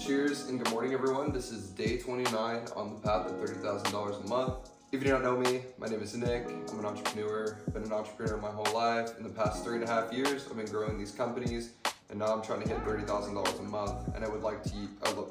Cheers and good morning, everyone. This is day 29 on the path to $30,000 a month. If you don't know me, my name is Nick. I'm an entrepreneur. I've been an entrepreneur my whole life. In the past 3.5 years, I've been growing these companies, and now I'm trying to hit $30,000 a month. And I would like you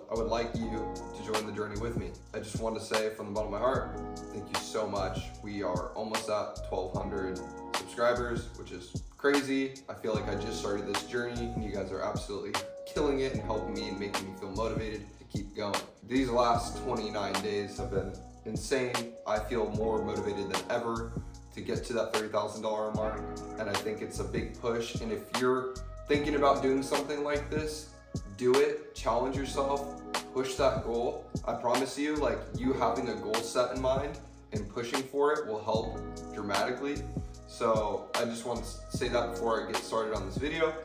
to join the journey with me. I just want to say from the bottom of my heart, thank you so much. We are almost at 1,200 subscribers, which is crazy. I feel like I just started this journey, and you guys are absolutely killing it and helping me and making me feel motivated to keep going. These last 29 days have been insane. I feel more motivated than ever to get to that $30,000 mark, and I think it's a big push. And if you're thinking about doing something like this, do it, challenge yourself, push that goal. I promise you, like, you having a goal set in mind and pushing for it will help dramatically. So I just want to say that before I get started on this video.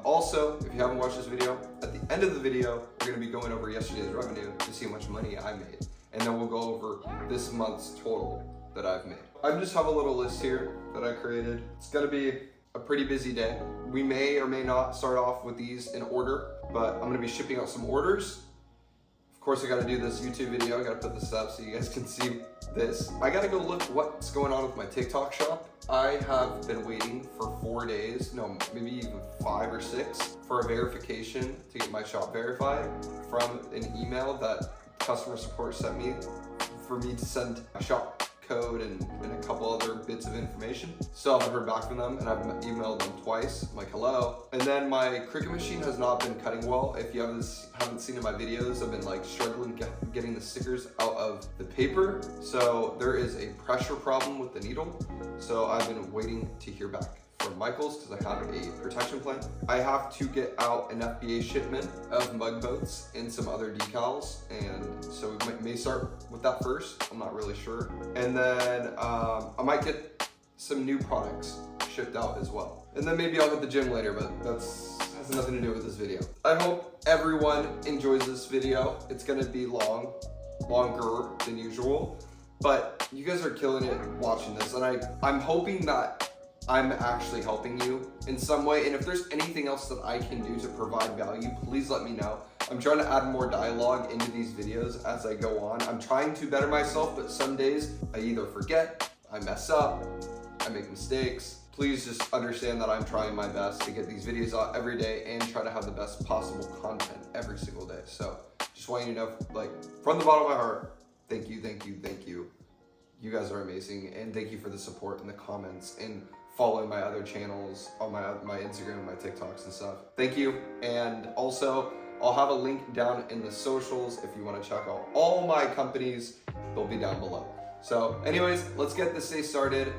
Also, if you haven't watched this video, at the end of the video, we're going to be going over yesterday's revenue to see how much money I made. And then we'll go over this month's total that I've made. I just have a little list here that I created. It's going to be a pretty busy day. We may or may not start off with these in order, but I'm going to be shipping out some orders. Of course, I got to do this YouTube video. I got to put this up so you guys can see this. I got to go look what's going on with my TikTok shop. I have been waiting for 4 days, no, maybe even 5 or 6, for a verification to get my shop verified from an email that customer support sent me for me to send a shop code and a couple other bits of information. Still haven't heard back from them, and I've emailed them twice. I'm like, hello. And then my Cricut machine has not been cutting well. If you haven't seen in my videos, I've been like struggling getting the stickers out of the paper. So there is a pressure problem with the needle. So I've been waiting to hear back from Michaels because I have a protection plan. I have to get out an FBA shipment of mug boats and some other decals, and so we may start with that first. I'm not really sure. And then I might get some new products shipped out as well. And then maybe I'll hit the gym later, but has nothing to do with this video. I hope everyone enjoys this video. It's gonna be longer than usual, but you guys are killing it watching this, and I'm hoping that I'm actually helping you in some way. And if there's anything else that I can do to provide value, please let me know. I'm trying to add more dialogue into these videos as I go on. I'm trying to better myself, but some days I either forget, I mess up, I make mistakes. Please just understand that I'm trying my best to get these videos out every day and try to have the best possible content every single day. So just want you to know, like, from the bottom of my heart, thank you, thank you, thank you. You guys are amazing, and thank you for the support and the comments and following my other channels on my Instagram, my TikToks and stuff. Thank you. And also, I'll have a link down in the socials if you want to check out all my companies. They'll be down below. So anyways, let's get this day started.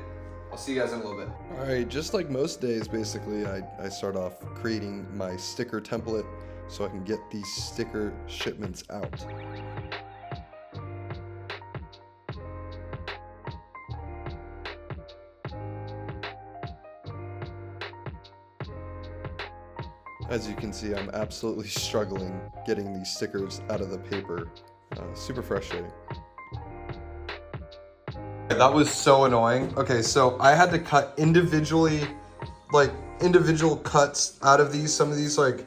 I'll see you guys in a little bit. All right, just like most days, basically, I start off creating my sticker template so I can get these sticker shipments out. As you can see, I'm absolutely struggling getting these stickers out of the paper. Super frustrating. That was so annoying. Okay, so I had to cut individual cuts out of these. Some of these like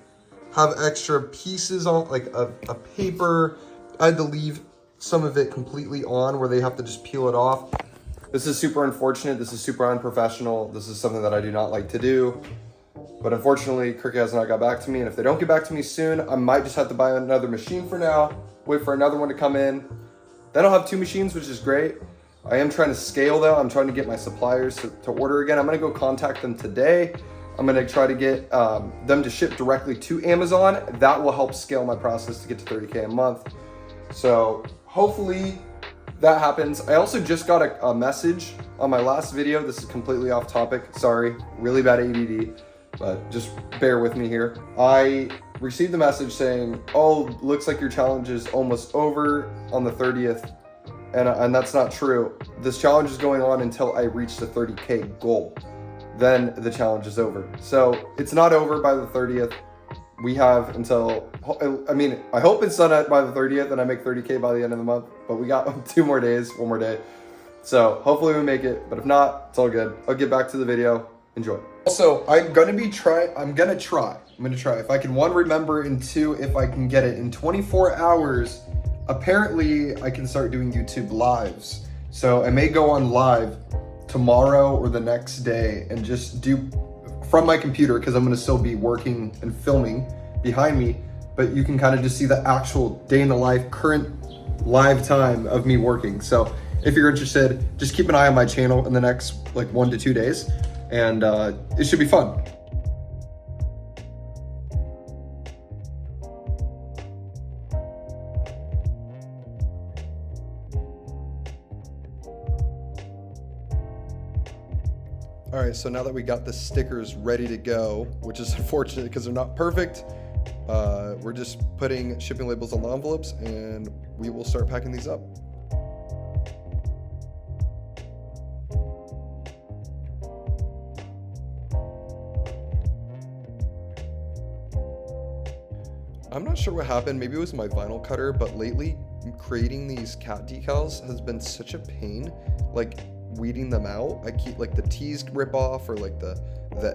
have extra pieces on, like a paper. I had to leave some of it completely on where they have to just peel it off. This is super unfortunate. This is super unprofessional. This is something that I do not like to do. But unfortunately, Cricut has not got back to me, and if they don't get back to me soon, I might just have to buy another machine for now, wait for another one to come in. Then I'll have 2 machines, which is great. I am trying to scale though. I'm trying to get my suppliers to order again. I'm gonna go contact them today. I'm gonna try to get them to ship directly to Amazon. That will help scale my process to get to 30K a month. So hopefully that happens. I also just got a message on my last video. This is completely off topic. Sorry, really bad ADD. But just bear with me here. I received the message saying, oh, looks like your challenge is almost over on the 30th. And that's not true. This challenge is going on until I reach the 30K goal. Then the challenge is over. So it's not over by the 30th. We have until, I hope it's done by the 30th and I make 30K by the end of the month. But we got 2 more days, 1 more day. So hopefully we make it. But if not, it's all good. I'll get back to the video. Enjoy. Also, I'm gonna try I'm gonna try. If I can, one, remember, and two, if I can get it in 24 hours, apparently I can start doing YouTube lives. So I may go on live tomorrow or the next day and just do from my computer, because I'm gonna still be working and filming behind me, but you can kind of just see the actual day in the life, current live time of me working. So if you're interested, just keep an eye on my channel in the next like 1 to 2 days, and it should be fun. All right, so now that we got the stickers ready to go, which is unfortunate because they're not perfect, we're just putting shipping labels on the envelopes, and we will start packing these up. I'm not sure what happened, maybe it was my vinyl cutter, but lately creating these cat decals has been such a pain, like weeding them out. I keep like the T's rip off, or like the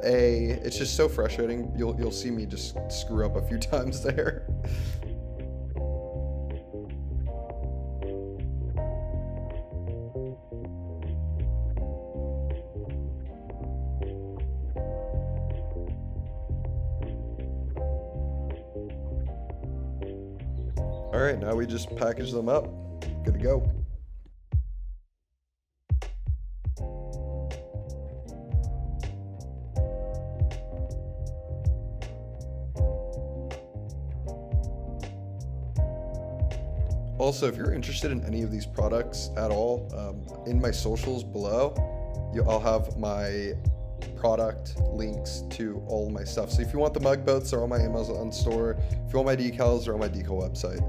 A. It's just so frustrating. You'll see me just screw up a few times there. All right, now we just package them up. Good to go. Also, if you're interested in any of these products at all, in my socials below, I'll have my product links to all my stuff. So if you want the mug boats, they're on my Amazon store. If you want my decals, they're on my decal website.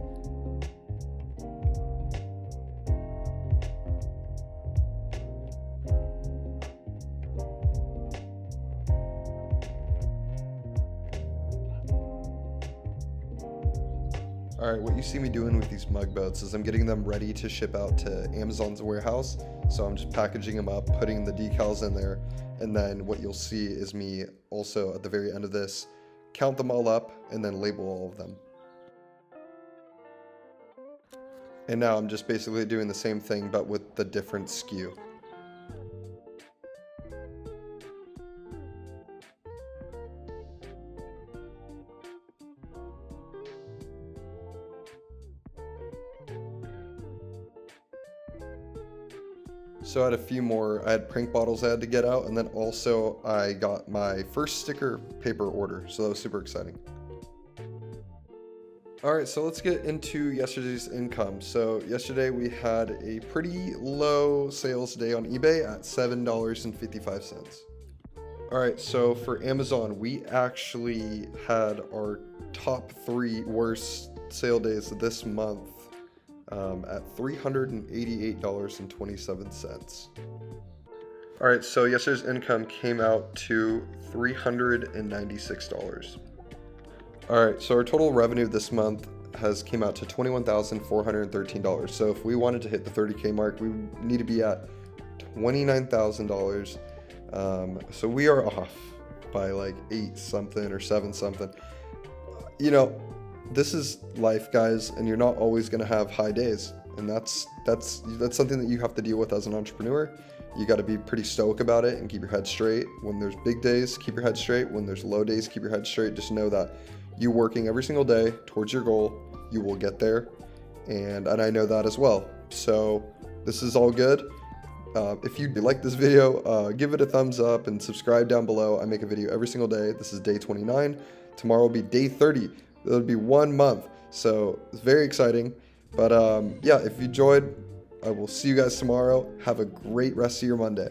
All right, what you see me doing with these mug boats is I'm getting them ready to ship out to Amazon's warehouse. So I'm just packaging them up, putting the decals in there, and then what you'll see is me also at the very end of this, count them all up and then label all of them. And now I'm just basically doing the same thing, but with the different SKU. So I had a few more, I had prank bottles I had to get out, and then also I got my first sticker paper order, so that was super exciting. All right, so let's get into yesterday's income. So yesterday we had a pretty low sales day on eBay at $7.55. All right, so for Amazon, we actually had our top 3 worst sale days this month. At $388.27. All right, so yesterday's income came out to $396. All right, so our total revenue this month came out to $21,413. So if we wanted to hit the 30K mark, we need to be at $29,000. So we are off by like 8 something or 7 something. You know, this is life, guys, and you're not always going to have high days, and that's something that you have to deal with as an entrepreneur. You got to be pretty stoic about it and keep your head straight. When there's big days, keep your head straight. When there's low days, keep your head straight. Just know that you working every single day towards your goal, you will get there, and I know that as well. So this is all good. If you like this video, give it a thumbs up and subscribe down below. I make a video every single day. This is day 29. Tomorrow will be day 30. It'll be 1 month, so it's very exciting. But yeah, if you enjoyed, I will see you guys tomorrow. Have a great rest of your Monday.